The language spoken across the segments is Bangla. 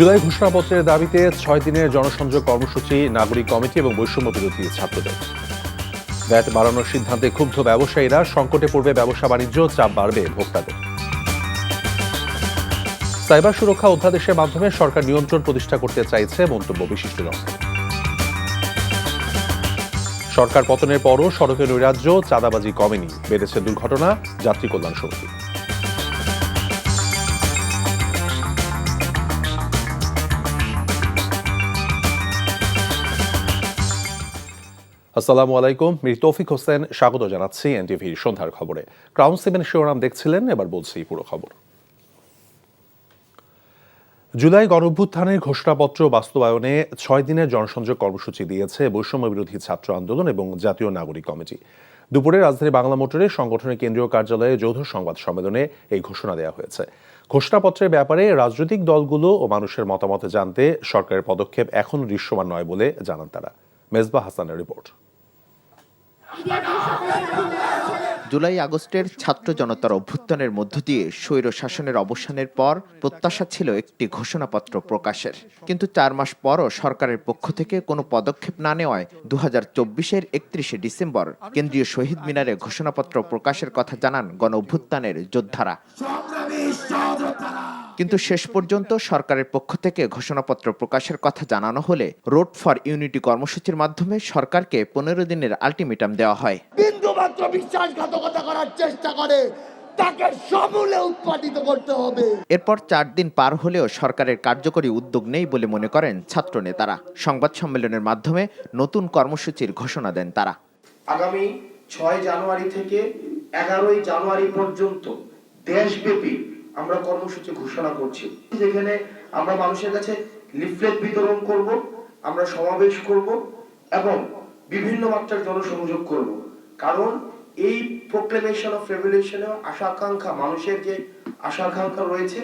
জুলাই ঘোষণাপত্রের দাবিতে 6 দিনের জনসংযোগ কর্মসূচি নাগরিক কমিটি এবং বৈষম্য বিরোধী ছাত্রদের। ভ্যাট বাড়ানোর সিদ্ধান্তে ক্ষুব্ধ ব্যবসায়ীরা, সংকটে পড়বে ব্যবসা বাণিজ্য, চাপ বাড়বে ভোক্তাদের। সাইবার সুরক্ষা অধ্যাদেশের মাধ্যমে সরকার নিয়ন্ত্রণ প্রতিষ্ঠা করতে চাইছে, মন্তব্য বিশিষ্টজনদের। সরকার পতনের পরও সড়কে নৈরাজ্য, চাঁদাবাজি কমেনি, বেড়েছে দুর্ঘটনা, যাত্রী কল্যাণ সমিতি। আসসালামু আলাইকুম, মির তৌফিক হোসেন স্বাগত জানাচ্ছি এনটিভির সন্ধ্যার খবরে। ক্রাউন 7 শিরোনাম দেখছিলেন, এবার বলছি পুরো খবর। জুলাই গণঅভ্যুত্থানের ঘোষণাপত্র বাস্তবায়নে 6 দিনের জনসংযোগ কর্মসূচি দিয়েছে বৈষম্য বিরোধী ছাত্র আন্দোলন এবং জাতীয় নাগরিক কমিটি। দুপুরে রাজধানী বাংলা মোটরে সংগঠনের কেন্দ্রীয় কার্যালয়ে যৌথ সংবাদ সম্মেলনে এই ঘোষণা দেওয়া হয়েছে। ঘোষণাপত্রের ব্যাপারে রাজনৈতিক দলগুলো ও মানুষের মতামত জানতে সরকারের পদক্ষেপ এখনও দৃশ্যমান নয় বলে জানান তারা। মেজবা হাসানের রিপোর্ট। জুলাই আগস্টের ছাত্র জনতার অভ্যুত্থানের মধ্য দিয়ে স্বৈর শাসনের অবসানের পর প্রত্যাশা ছিল একটি ঘোষণাপত্র প্রকাশের, কিন্তু 4 মাস পরও সরকারের পক্ষ থেকে কোনো পদক্ষেপ না নেওয়ায় 2024-এর 31শে ডিসেম্বর কেন্দ্রীয় শহীদ মিনারে ঘোষণাপত্র প্রকাশের কথা জানান গণ অভ্যুত্থানের যোদ্ধারা। কিন্তু শেষ পর্যন্ত সরকারের পক্ষ থেকে ঘোষণাপত্র প্রকাশের কথা জানানো হলে রোড ফর ইউনিটি কর্মসূচির মাধ্যমে সরকারকে 15 দিনের আলটিমেটাম দেওয়া হয়। বিন্দুমাত্র বিশ্বাসঘাতকতা করার চেষ্টা করে তাকে সমূলে উৎপাদিত করতে হবে। এরপর 4 দিন পার হলেও সরকারের কার্যকরী উদ্যোগ নেই বলে মনে করেন ছাত্র নেতারা। সংবাদ সম্মেলনের মাধ্যমে নতুন কর্মসূচির ঘোষণা দেন তারা। আগামী 6 জানুয়ারি থেকে 11 জানুয়ারি পর্যন্ত দেশব্যাপী আমরা কর্মসূচি ঘোষণা করছি, যেখানে আমরা মানুষের কাছে লিফলেট বিতরণ করব, আমরা সমাবেশ করব এবং বিভিন্ন মাত্রার জনসংযোগ করব। কারণ এই প্রোক্লেমেশন অফ রেভলিউশনে আশা আকাঙ্ক্ষা, মানুষের যে আশা আকাঙ্ক্ষা রয়েছে,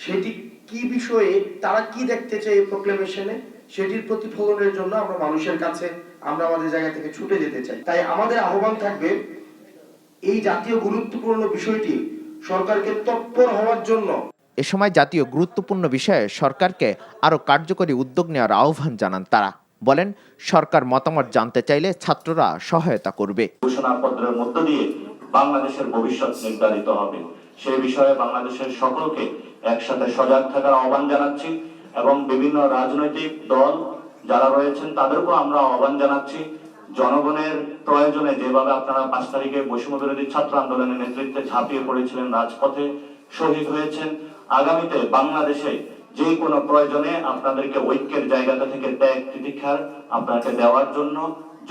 সেটি কি বিষয়ে তারা কি দেখতে চায় এই প্রোক্লেমেশনে, সেটির প্রতিফলনের জন্য আমরা মানুষের কাছে, আমরা আমাদের জায়গা থেকে ছুটে যেতে চাই। তাই আমাদের আহ্বান থাকবে এই জাতীয় গুরুত্বপূর্ণ বিষয়টি সরকারকে তৎপর হওয়ার জন্য। এ সময় জাতীয় গুরুত্বপূর্ণ বিষয়ে সরকারকে আরো কার্যকরী উদ্যোগ নেওয়ার আহ্বান জানান তারা। বলেন, সরকার মতামত জানতে চাইলে ছাত্ররা সহায়তা করবে। ঘোষণাপত্রের মধ্য দিয়ে বাংলাদেশের ভবিষ্যৎ নির্ধারিত হবে, সেই বিষয়ে বাংলাদেশের সকলকে একসাথে সজাগ থাকার আহ্বান জানাচ্ছি এবং বিভিন্ন রাজনৈতিক দল যারা রয়েছেন তাদেরকেও আমরা আহ্বান জানাচ্ছি, জনগণের প্রয়োজনে যেভাবে আপনারা 5 তারিখে বৈষম্য বিরোধী ছাত্র আন্দোলনের নেতৃত্বে ঝাঁপিয়ে পড়েছিলেন, রাজপথে শহীদ হয়েছেন, আগামীতে বাংলাদেশে যে কোনো প্রয়োজনে আপনাদেরকে ঐক্যের জায়গাটা থেকে ত্যাগ তিতিক্ষার আপনাকে দেওয়ার জন্য,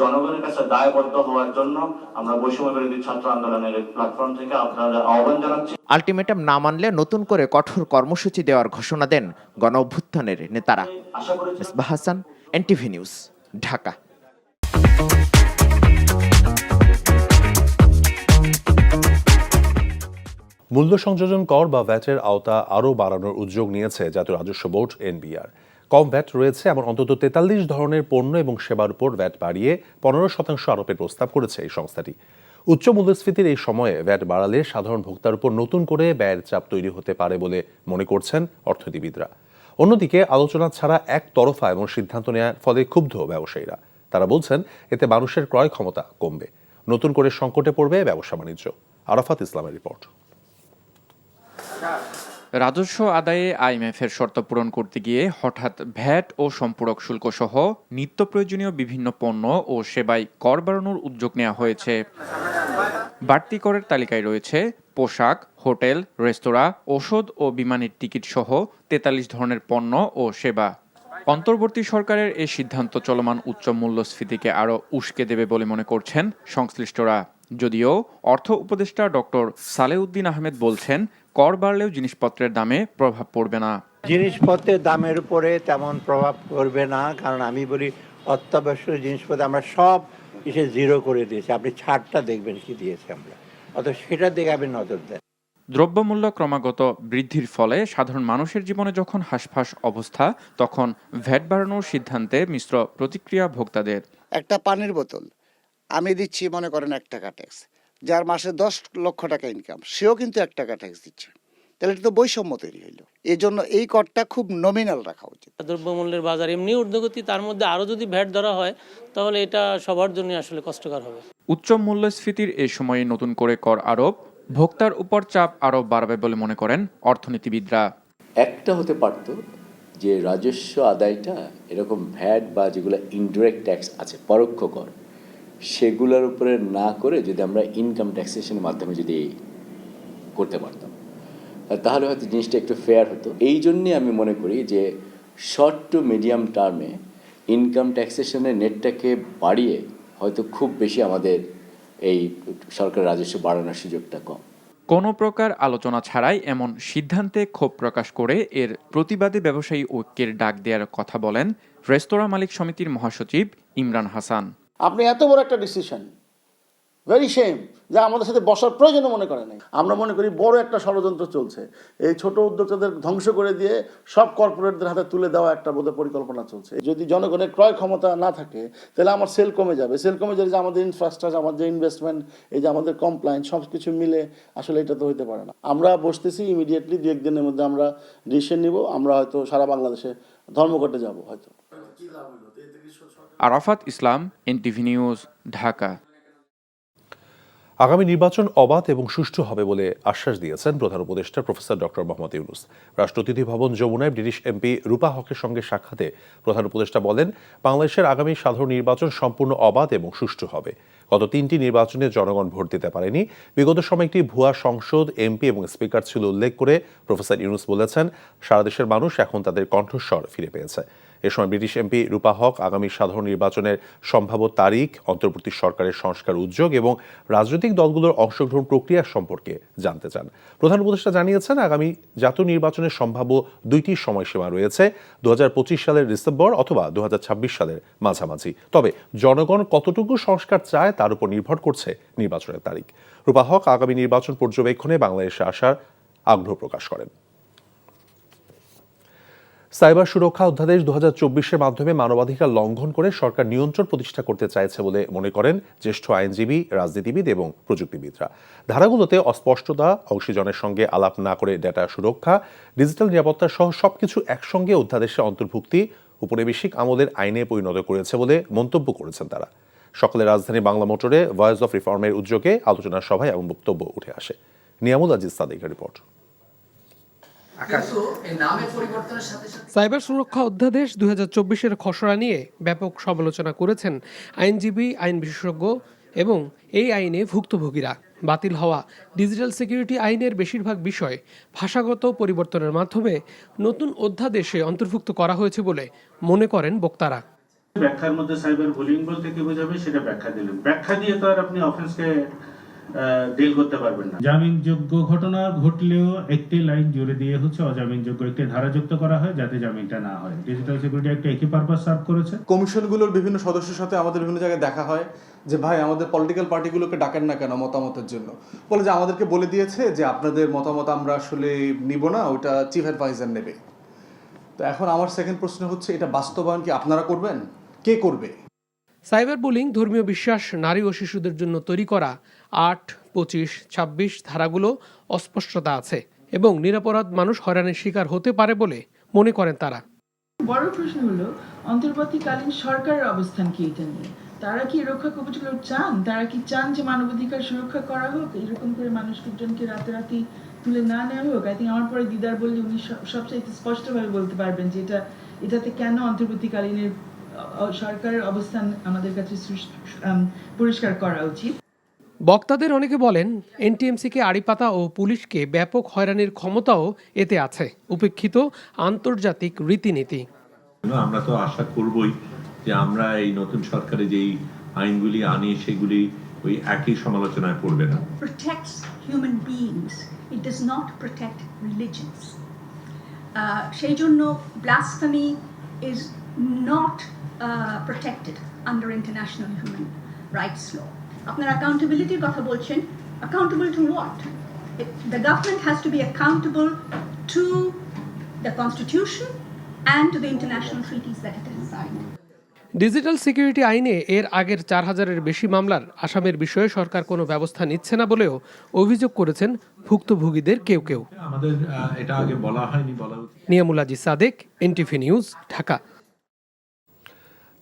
জনগণের কাছে দায়বদ্ধ হওয়ার জন্য আমরা বৈষম্য বিরোধী ছাত্র আন্দোলনের প্ল্যাটফর্ম থেকে আপনাদের আহ্বান জানাচ্ছি। আলটিমেটাম না মানলে নতুন করে কঠোর কর্মসূচি দেওয়ার ঘোষণা দেন গণ অভ্যুত্থানের নেতারা। Mezba Hasan, NTV news, Dhaka. মূল্য সংযোজন কর বা ভ্যাটের আওতা আরও বাড়ানোর উদ্যোগ নিয়েছে জাতীয় রাজস্ব বোর্ড এনবিআর। কম ভ্যাট রয়েছে এমন অন্তত 43 ধরনের পণ্য এবং সেবার উপর ভ্যাট বাড়িয়ে 15% আরোপের প্রস্তাব করেছে এই সংস্থাটি। উচ্চ মূল্যস্ফীতির এই সময়ে ভ্যাট বাড়ালে সাধারণ ভোক্তার উপর নতুন করে ব্যয়ের চাপ তৈরি হতে পারে বলে মনে করছেন অর্থনীতিবিদরা। অন্যদিকে আলোচনা ছাড়া একতরফা এমন সিদ্ধান্ত নেওয়ার ফলে ক্ষুব্ধ ব্যবসায়ীরা। তারা বলছেন, এতে মানুষের ক্রয় ক্ষমতা কমবে, নতুন করে সংকটে পড়বে ব্যবসা বাণিজ্য। আরাফাত ইসলামের রিপোর্ট। রাজস্ব আদায়ে আইএমএফের শর্ত পূরণ করতে গিয়ে হঠাৎ ভ্যাট ও সম্পূরক শুল্ক সহ নিত্য প্রয়োজনীয় বিভিন্ন পণ্য ও সেবায় কর বাড়ানোর উদ্যোগ নেওয়া হয়েছে। বাড়তি করের তালিকায় রয়েছে পোশাক, হোটেল, রেস্তোরাঁ, ওষুধ ও বিমানের টিকিট সহ 43 ধরনের পণ্য ও সেবা। অন্তর্বর্তী সরকারের এই সিদ্ধান্ত চলমান উচ্চ মূল্যস্ফীতিকে আরও উস্কে দেবে বলে মনে করছেন সংশ্লিষ্টরা। যদিও অর্থ উপদেষ্টা ডক্টর সালেউদ্দিন আহমেদ বলছেন, কর বাড়লেও জিনিসপত্রের দামে প্রভাব পড়বে না। জিনিসপত্রের দামের উপরে তেমন প্রভাব পড়বে না, কারণ আমি বলি অত্যাবশ্যক জিনিসপত্র আমরা সব এসে জিরো করে দিয়েছি। আপনি ছাড়টা দেখবেন কি দিয়েছে আমরা, অত সেটার দিকে আপনি নজর দেন। দ্রব্যমূল্য ক্রমাগত বৃদ্ধির ফলে সাধারণ মানুষের জীবনে যখন হাঁসফাঁস অবস্থা, তখন ভ্যাট বাড়ানোর সিদ্ধান্তে মিশ্র প্রতিক্রিয়া ভোক্তাদের। একটা পানির বোতল আমি দিচ্ছি মনে করেন 1 টাকা ট্যাক্স, যার মাসে 10 লক্ষ টাকা ইনকাম, সেও কিন্তু 1 টাকা ট্যাক্স দিচ্ছে। তো তাহলে এটা তো বৈষম্য তৈরি হইলো। এই জন্য এই করটা খুব নমিনাল রাখা উচিত। দ্রব্যমূল্যের বাজার এমনি ঊর্ধ্বগতি, তার মধ্যে আরও যদি ভ্যাট ধরা হয় তাহলে এটা সবার জন্য আসলে কষ্টকর হবে। উচ্চ মূল্যস্ফীতির এই সময়ে নতুন করে কর আরোপ ভোক্তার উপর চাপ আরও বাড়বে বলে মনে করেন অর্থনীতিবিদরা। একটা হতে পারত যে রাজস্ব আদায়টা এরকম ভ্যাট বা যেগুলো ইনডিরেক্ট ট্যাক্স আছে, পরোক্ষ কর, সেগুলোর উপরে না করে যদি আমরা ইনকাম ট্যাক্সেশনের মাধ্যমে যদি করতে পারতাম, তাহলে হয়তো জিনিসটা একটু ফেয়ার হতো। এই জন্যে আমি মনে করি যে শর্ট টু মিডিয়াম টার্মে ইনকাম ট্যাক্সেশনের নেটটাকে বাড়িয়ে হয়তো খুব বেশি আমাদের এই সরকারের রাজস্ব বাড়ানোর সুযোগটা কম। কোনো প্রকার আলোচনা ছাড়াই এমন সিদ্ধান্তে ক্ষোভ প্রকাশ করে এর প্রতিবাদে ব্যবসায়ী ঐক্যের ডাক দেওয়ার কথা বলেন রেস্তোরাঁ মালিক সমিতির মহাসচিব ইমরান হাসান। আপনি এত বড় একটা ডিসিশন, ভেরি শেম, যা আমাদের সাথে বসার প্রয়োজন মনে করে নাই। আমরা মনে করি বড় একটা ষড়যন্ত্র চলছে, এই ছোট উদ্যোক্তাদের ধ্বংস করে দিয়ে সব কর্পোরেটদের হাতে তুলে দেওয়া একটা বোধহয় পরিকল্পনা চলছে। যদি জনগণের ক্রয় ক্ষমতা না থাকে তাহলে আমার সেল কমে যাবে, সেল কমে যাবে যে আমাদের ইনফ্রাস্ট্রাকচার, আমাদের যে ইনভেস্টমেন্ট, এই যে আমাদের কমপ্লায়েন্স, সব কিছু মিলে আসলে এটা তো হইতে পারে না। আমরা বসতেছি, ইমিডিয়েটলি 2-1 দিনের মধ্যে আমরা ডিসিশন নিব। আমরা হয়তো সারা বাংলাদেশে ধর্মঘটে যাব হয়তো। আরাফাত ইসলাম, এনটিভি নিউজ, ঢাকা। আগামী নির্বাচন অবাধ এবং সুষ্ঠু হবে বলে আশ্বাস দিয়েছেন প্রধান উপদেষ্টা প্রফেসর ডক্টর মোহাম্মদ ইউনূস। রাষ্ট্র অতিথি ভবন যমুনায় ব্রিটিশ এমপি রূপা হকের সঙ্গে সাক্ষাতে প্রধান উপদেষ্টা বলেন, বাংলাদেশের আগামী সাধারণ নির্বাচন সম্পূর্ণ অবাধ এবং সুষ্ঠু হবে। গত 3টি নির্বাচনে জনগণ ভোট দিতে পারেনি। বিগত সময় একটি ভুয়া সংসদ, এমপি এবং স্পিকার ছিল উল্লেখ করে প্রফেসর ইউনূস বলেছেন, সারা দেশের মানুষ এখন তাদের কণ্ঠস্বর ফিরে পেয়েছে। এ সময় ব্রিটিশ এমপি রূপা হক আগামী সাধারণ নির্বাচনের সম্ভাব্য তারিখ, অন্তর্বর্তী সরকারের সংস্কার উদ্যোগ এবং রাজনৈতিক দলগুলোর অংশগ্রহণ প্রক্রিয়া সম্পর্কে জানতে চান। প্রধান উপদেষ্টা জানিয়েছেন, আগামী জাতীয় নির্বাচনের সম্ভাব্য 2টি সময়সীমা রয়েছে, 2025 সালের ডিসেম্বর অথবা 2026 সালের মাঝামাঝি। তবে জনগণ কতটুকু সংস্কার চায় তার উপর নির্ভর করছে নির্বাচনের তারিখ। রূপা হক আগামী নির্বাচন পর্যবেক্ষণে বাংলাদেশে আসার আগ্রহ প্রকাশ করেন। সাইবার সুরক্ষা অধ্যাদেশ 2024-এর মাধ্যমে মানবাধিকার লঙ্ঘন করে সরকার নিয়ন্ত্রণ প্রতিষ্ঠা করতে চাইছে বলে মনে করেন জ্যেষ্ঠ আইনজীবী, রাজনীতিবিদ এবং প্রযুক্তিবিদরা। ধারাগুলোতে অস্পষ্টতা, অংশীজনের সঙ্গে আলাপ না করে ডেটা সুরক্ষা, ডিজিটাল নিরাপত্তা সহ সবকিছু একসঙ্গে অধ্যাদেশে অন্তর্ভুক্তি উপনিবেশিক আমলের আইনে পরিণত করেছে বলে মন্তব্য করেছেন তারা। সকালে রাজধানী বাংলা মোটরে ভয়েস অফ রিফর্মের উদ্যোগে আলোচনা সভায় এমন বক্তব্য উঠে আসে। নিয়ামুল আজিজ সাদিকের রিপোর্ট। সাইবার সুরক্ষা অধ্যাদেশ 2024-এর খসড়া নিয়ে ব্যাপক সমালোচনা করেছেন আইনজীবী, আইন বিশেষজ্ঞ এবং এই আইনে ভুক্তভোগীরা। বাতিল হওয়া ডিজিটাল সিকিউরিটি আইনের বেশিরভাগ বিষয় ভাষাগত পরিবর্তনের মাধ্যমে নতুন অধ্যাদেশে অন্তর্ভুক্ত করা হয়েছে বলে মনে করেন বক্তারা। ব্যাখ্যার মধ্যে সাইবার বুলিং বলতে কি বোঝাবে সেটা ব্যাখ্যা দিলেন, ব্যাখ্যা দিয়ে তো আর আপনি অফেন্সকে ডিল করতে পারবেন না। জামিনযোগ্য ঘটনা ঘটলেও একটি লাইন জুড়ে দিয়ে হচ্ছে অজামিনযোগ্য একটি ধারা যুক্ত করা হয় যাতে জামিনটা না হয়। ডিজিটাল সিকিউরিটি একটা একই পারপাস সার্ভ করেছে। কমিশনগুলোর বিভিন্ন সদস্যের সাথে আমাদের বিভিন্ন জায়গায় দেখা হয় যে ভাই আমাদের পলিটিক্যাল পার্টিগুলোকে ডাকেন না কেন মতামতের জন্য, বলে যে আমাদেরকে বলে দিয়েছে যে আপনাদের মতামত আমরা আসলে নিব না, ওটা চিফ অ্যাডভাইজার নেবে। তো এখন আমার সেকেন্ড প্রশ্ন হচ্ছে, এটা বাস্তবায়ন কি আপনারা করবেন? কে করবে? সাইবার বুলিং, ধর্মীয় বিশ্বাস, নারী ও শিশুদের জন্য তৈরি করা 8, 25, 26 ধারাগুলো অস্পষ্টতা আছে এবং নিরপরাধ মানুষ হয়রানির শিকার হতে পারে বলে মনে করেন তারা। বড় প্রশ্ন হলো অন্তর্বর্তীকালীন সরকারের অবস্থান কি এটা নিয়ে। তারা কি রক্ষা কবচগুলো চান? তারা কি চান যে মানবাধিকার সুরক্ষা করা হোক, এরকম করে মানুষজনকে রাতারাতি তুলে না নেওয়া হোক? আই থিঙ্ক আমার পরে দিদার বললে উনি সবচাইতে স্পষ্টভাবে বলতে পারবেন যে এটাতে কেন অন্তর্বর্তীকালীনের সরকারের অবস্থান আমাদের কাছে পরিষ্কার করা উচিত। বক্তাদের অনেকে বলেন, এনটিএমসিকে আড়িপাতা ও পুলিশকে ব্যাপক হয়রানির ক্ষমতাও এতে আছে, উপেক্ষিত আন্তর্জাতিক রীতিনীতি। আমরা তো আশা করবই যে আমরা এই নতুন সরকারে যেই আইনগুলি আনি সেগুলি ওই একই সমালোচনায় পড়বে না। Protects human beings, it does not protect religions. সেই জন্য blasphemy is not protected under international human rights law. আপনারা accountability কথা বলছেন, accountable to what? The government has to be accountable to the constitution and to the international treaties that it has signed. Digital security আইনে এর আগের 4000-এর বেশি মামলার আসামির বিষয়ে সরকার কোনো ব্যবস্থা নিচ্ছে না বলেও অভিযোগ করেছেন ভুক্তভোগীদের কেউ কেউ। আমাদের এটা আগে বলা হয়নি, বলা উচিত। Niamul Aziz Sadek, NTV news, Dhaka.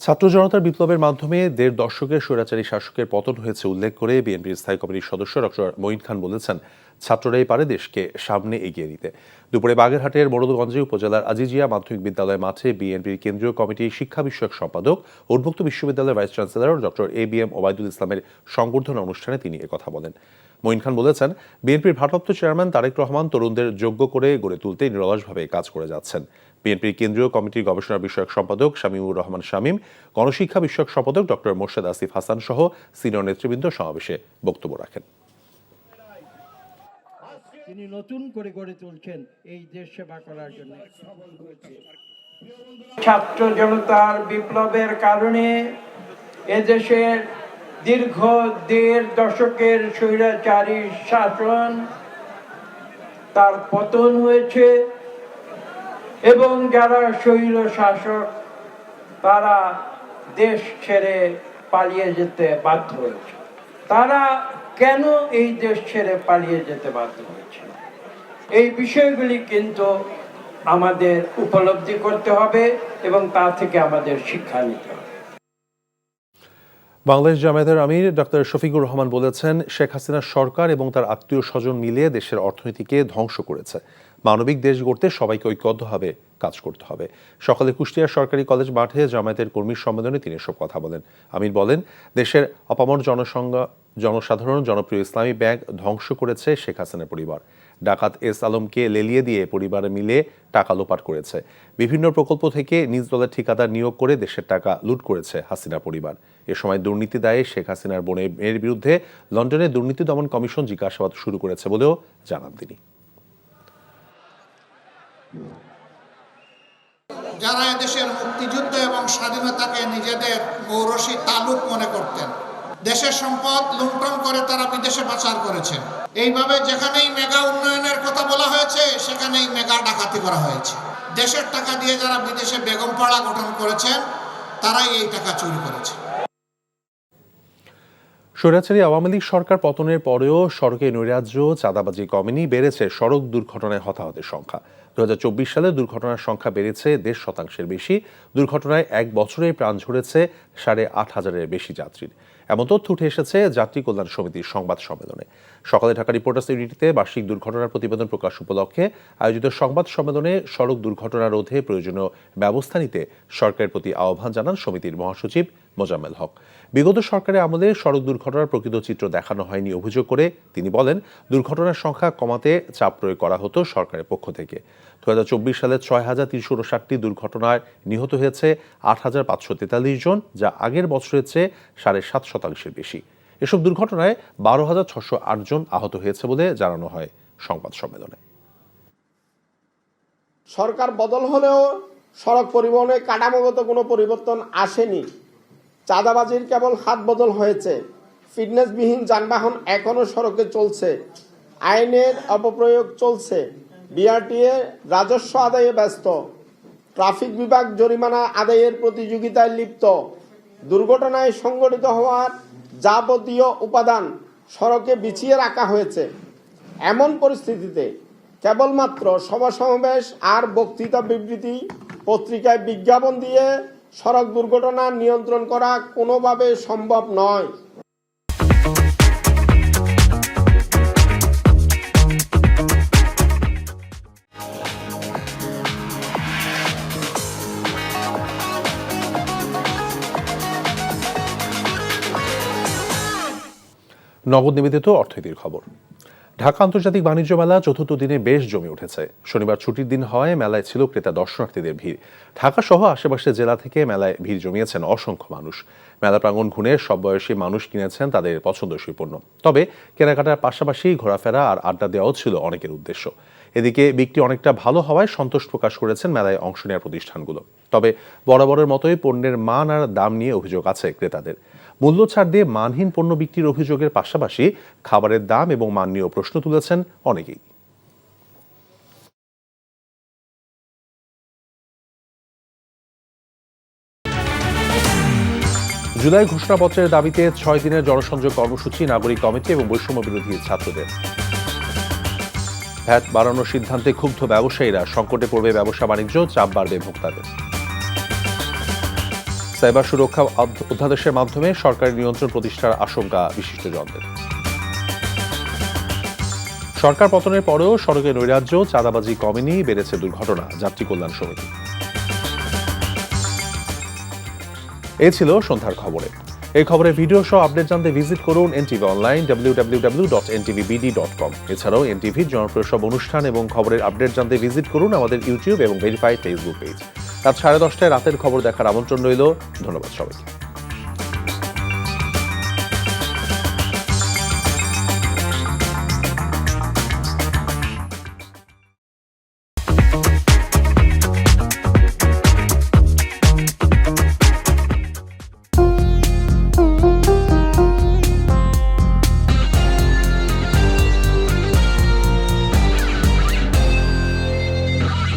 ছাত্র জনতার বিপ্লবের মাধ্যমে ১.৫ দশকের স্বৈরাচারী শাসকের পতন হয়েছে উল্লেখ করে বিএনপির স্থায়ী কমিটির সদস্য ডক্টর মঈন খান বলেছেন, ছাত্ররাই পারে দেশকে সামনে এগিয়ে নিতে। দুপুরে বাগেরহাটের মোড়লগঞ্জে উপজেলার আজিজিয়া মাধ্যমিক বিদ্যালয় মাঠে বিএনপির কেন্দ্রীয় কমিটির শিক্ষা বিষয়ক সম্পাদক, উন্মুক্ত বিশ্ববিদ্যালয়ের vice chancellor doctor ABM Obaidul ইসলামের সংবর্ধনা অনুষ্ঠানে তিনি একথা বলেন। মঈন খান বলেছেন, বিএনপির ভারপ্রাপ্ত চেয়ারম্যান তারেক রহমান তরুণদের যোগ্য করে গড়ে তুলতে নিরলসভাবে কাজ করে যাচ্ছেন। বিএনপির কেন্দ্রীয় কমিটির গবেষণা বিষয়ক সম্পাদক শামীমুর রহমান শামীম, গণশিক্ষা বিষয়ক সম্পাদক ডক্টর মোর্শেদ আসিফ হাসান সহ সিনিয়র নেতৃবৃন্দ সমাবেশে বক্তব্য রাখেন। তিনি নতুন করে গড়ে তুলছেন এই দেশ সেবা করার জন্য। ছাত্র জনতার বিপ্লবের কারণে এদেশের দীর্ঘ ১.৫ দশকের স্বৈরাচারী শাসন তার পতন হয়েছে এবং যারা স্বৈর শাসক তারা দেশ ছেড়ে পালিয়ে যেতে বাধ্য হয়েছে। তারা কেন এই দেশ ছেড়ে পালিয়ে যেতে বাধ্য হয়েছে, এই বিষয়গুলি কিন্তু আমাদের উপলব্ধি করতে হবে এবং তা থেকে আমাদের শিক্ষা নিতে হবে। বাংলাদেশ জামায়াতের আমির ডক্টর শফিকুর রহমান বলেছেন, শেখ হাসিনার সরকার এবং তার আত্মীয় স্বজন মিলিয়ে দেশের অর্থনীতিকে ধ্বংস করেছে। মানবিক দেশ গড়তে সবাইকে ঐক্যবদ্ধভাবে কাজ করতে হবে। সকালে কুষ্টিয়ার সরকারি কলেজ মাঠে জামায়াতের কর্মী সম্মেলনে তিনি এসব কথা বলেন। আমির বলেন, দেশের অপামর জনসাধারণ জনপ্রিয় ইসলামী ব্যাংক ধ্বংস করেছে শেখ হাসিনার পরিবার। ডাকাত এস আলমকে লেলিয়ে দিয়ে পরিবারে মিলে টাকা লোপাট করেছে। বিভিন্ন প্রকল্প থেকে নিজ দলের ঠিকাদার নিয়োগ করে দেশের টাকা লুট করেছে হাসিনা পরিবার। এ সময় দুর্নীতি দায়ে শেখ হাসিনার বোনের মেয়ের বিরুদ্ধে লন্ডনে দুর্নীতি দমন কমিশন জিজ্ঞাসাবাদ শুরু করেছে বলেও জানান তিনি। যারা দেশের মুক্তিযুদ্ধ এবং স্বাধীনতাকে নিজেদের মৌরসী তালুক মনে করতেন, দেশের সম্পদ লুণ্ঠন করে তারা বিদেশে পাচার করেছেন। এইভাবে যেখানেই মেগা উন্নয়নের কথা বলা হয়েছে সেখানেই মেগা ডাকাতি করা হয়েছে। দেশের টাকা দিয়ে যারা বিদেশে বেগমপাড়া গঠন করেছেন তারাই এই টাকা চুরি করেছে। স্বৈরাচারী আওয়ামী লীগ সরকার পতনের পরেও সড়কে নৈরাজ্য, চাঁদাবাজি কমেনি, বেড়েছে সড়ক দুর্ঘটনায় হতাহতের সংখ্যা। 2024 সালে দুর্ঘটনার সংখ্যা বেড়েছে 1.5% বেশি। দুর্ঘটনায় এক বছরে প্রাণ ঝরেছে 8,500-এর বেশি যাত্রীর। এমন তথ্য উঠে এসেছে যাত্রী কল্যাণ সমিতির সংবাদ সম্মেলনে। সকালে ঢাকা রিপোর্টার্স ইউনিটিতে বার্ষিক দুর্ঘটনার প্রতিবেদন প্রকাশ উপলক্ষে আয়োজিত সংবাদ সম্মেলনে সড়ক দুর্ঘটনা রোধে প্রয়োজনীয় ব্যবস্থা নিতে সরকারের প্রতি আহ্বান জানান সমিতির মহাসচিব মোজাম্মেল হক। বিগত সরকারের আমলে সড়ক দুর্ঘটনার প্রকৃত চিত্র দেখানো হয়নি অভিযোগ করে তিনি বলেন, দুর্ঘটনার সংখ্যা কমাতে চাপ প্রয়োগ করা হতো সরকারের পক্ষ থেকে। 2024 সালে 6,359টি দুর্ঘটনায় নিহত হয়েছে 8,543 জন, যা আগের বছরের চেয়ে 7.5% বেশি। এসব দুর্ঘটনায় 12,608 জন আহত হয়েছে বলে জানানো হয় সংবাদ সম্মেলনে। সরকার বদল হলেও সড়ক পরিবহনে কাঠামোগত কোনো পরিবর্তন আসেনি। চাঁদাবাজির কেবল হাত বদল হয়েছে। ফিটনেসবিহীন যানবাহন এখনও সড়কে চলছে। আইনের অপপ্রয়োগ চলছে। বিআরটিএ রাজস্ব আদায়ে ব্যস্ত। ট্রাফিক বিভাগ জরিমানা আদায়ের প্রতিযোগিতায় লিপ্ত। দুর্ঘটনায় সংঘটিত হওয়ার যাবতীয় উপাদান সড়কে বিছিয়ে রাখা হয়েছে। এমন পরিস্থিতিতে কেবলমাত্র সভা সমাবেশ আর বক্তৃতা বিবৃতি, পত্রিকায় বিজ্ঞাপন দিয়ে সড়ক দুর্ঘটনা নিয়ন্ত্রণ করা কোনোভাবে সম্ভব নয়। নগদ নিবেদিত অর্থনীতির খবর। ঢাকা আন্তর্জাতিক বাণিজ্য মেলা চতুর্থ দিনে বেশ জমে উঠেছে। শনিবার ছুটির দিন হওয়ায় মেলায় ছিল ক্রেতা দর্শনার্থীদের ভিড়। ঢাকা সহ আশেপাশের জেলা থেকে মেলায় ভিড় জমিয়েছেন অসংখ্য মানুষ। মেলা প্রাঙ্গণ ঘুরে সব বয়সী মানুষ কিনেছেন তাদের পছন্দসই পণ্য। তবে কেনাকাটার পাশাপাশি ঘোরাফেরা আর আড্ডা দেওয়াও ছিল অনেকের উদ্দেশ্য। এদিকে বিক্রি অনেকটা ভালো হওয়ায় সন্তোষ প্রকাশ করেছেন মেলায় অংশ নেওয়ার প্রতিষ্ঠানগুলো। তবে বরাবরের মতোই পণ্যের মান আর দাম নিয়ে অভিযোগ আছে ক্রেতাদের। মূল্য ছাড় দিয়ে মানহীন পণ্য বিক্রির অভিযোগের পাশাপাশি খাবারের দাম এবং মান নিয়েও প্রশ্ন তুলেছেন অনেকেই। জুলাই ঘোষণাপত্রের দাবিতে 6 দিনের জনসংযোগ কর্মসূচি নাগরিক কমিটি এবং বৈষম্য বিরোধী ছাত্রদের। ভ্যাট বাড়ানোর সিদ্ধান্তে ক্ষুব্ধ ব্যবসায়ীরা, সংকটে পড়বে ব্যবসা বাণিজ্য, চাপ বাড়বে ভোক্তাদের। সাইবার সুরক্ষা অধ্যাদেশের মাধ্যমে সরকারি নিয়ন্ত্রণ প্রতিষ্ঠার আশঙ্কা বিশিষ্টজনদের। সরকার পতনের পরেও সড়কে নৈরাজ্য, চাঁদাবাজি কমেনি, বেড়েছে দুর্ঘটনা, যাত্রী কল্যাণ সমিতি। এই ছিল সন্ধ্যার খবরে। এই খবরের ভিডিও সহ আপডেট জানতে ভিজিট করুন এনটিভি অনলাইন www.ntvbd.com। এছাড়াও এনটিভির জনপ্রিয় সব অনুষ্ঠান এবং খবরের আপডেট জানতে ভিজিট করুন আমাদের ইউটিউব এবং ভেরিফাইড ফেসবুক পেজ। রাত 10:30টায় রাতের খবর দেখার আমন্ত্রণ রইল। ধন্যবাদ সবাইকে।